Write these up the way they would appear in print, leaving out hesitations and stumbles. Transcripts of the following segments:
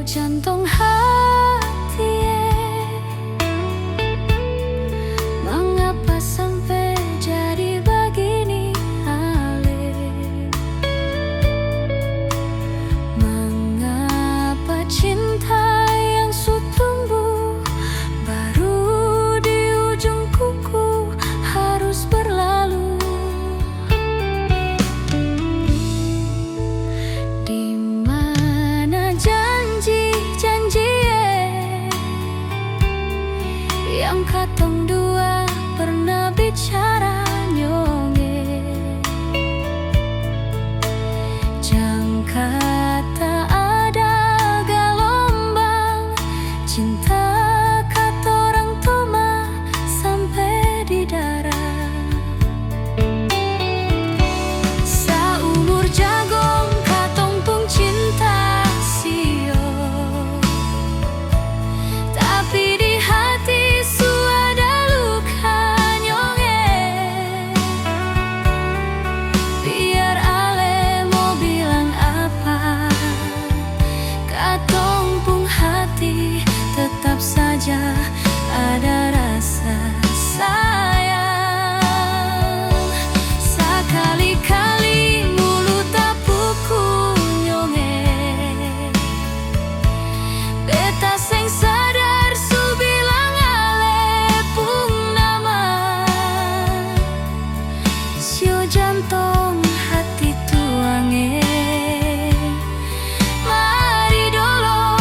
jantung hati, mengapa sampai jadi begini Ale? Mengapa cinta yang tumbuh baru di ujung kuku harus berlalu? Di mana janji-janji yang katong dua pernah bicara nyonge? Jangka tak ada gelombang cinta katorang toma sampai di darat. Saumur jagong katong pung cinta sio, tapi di hati su ada luka nyonge. Biar Ale mau bilang apa, katong pung hati tetap saja ada rasa sayang. Sekali-kali mulut tak pukul nyonge, beta seng sadar su bilang Ale pung nama. Sio jantung hati tuange, mari dolo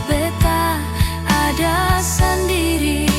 beta ada sendiri.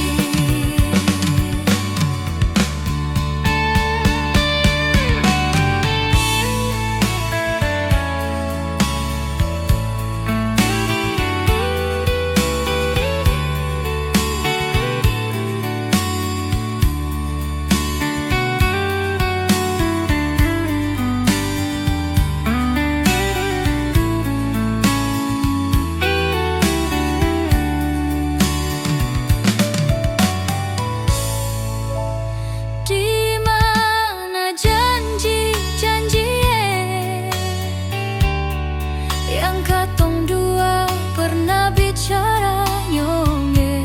Di mana janji-janji yang katong dua pernah bicara nyonge?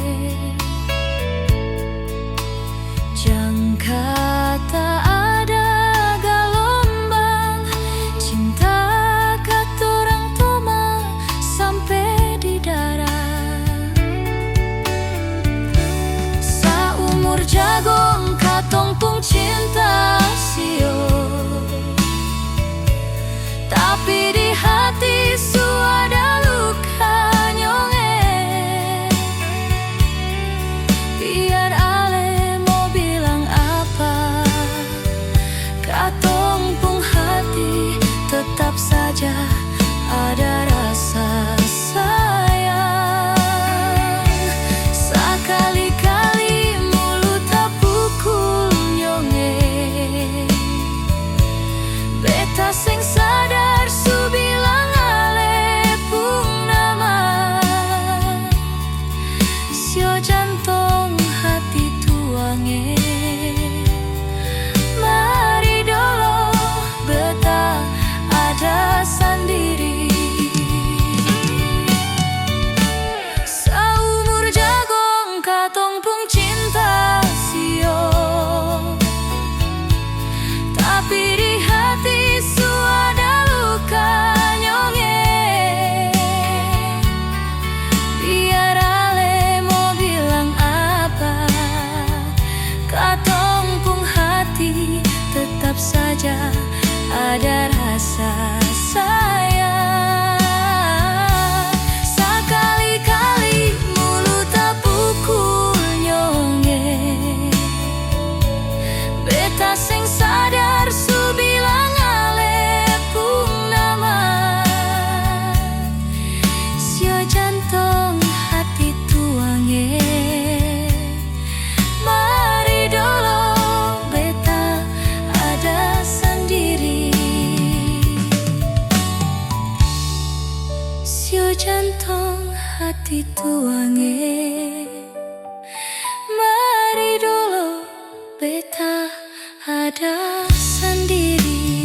Jangka tak ada gelombang cinta katorang toma sampai di darat. Saumur jagong katong pung cinta sio, tapi di hati su ada luka nyonge. Biar Ale mau bilang apa, katong pung hati tetap saja ada rasa sayang. Sekali-kali mulut tak pukul nyonge, beta seng sadar su bilang Ale pung nama. Sio jantung hati tuange, mari dolo beta ada sendiri. Saumur jagong katong pung cinta sio, tapi di hati su ada luka nyonge. Biar Ale mau bilang apa, katong pung hati tetap saja ada rasa sayang. Sekali-kali mulut tak pukul nyonge, beta seng sadar su bilang Ale pung nama. Sio jantung hati tuange, mari dolo beta ada sendiri. Sio jantung hati tuange, mari dolo beta ada sendiri.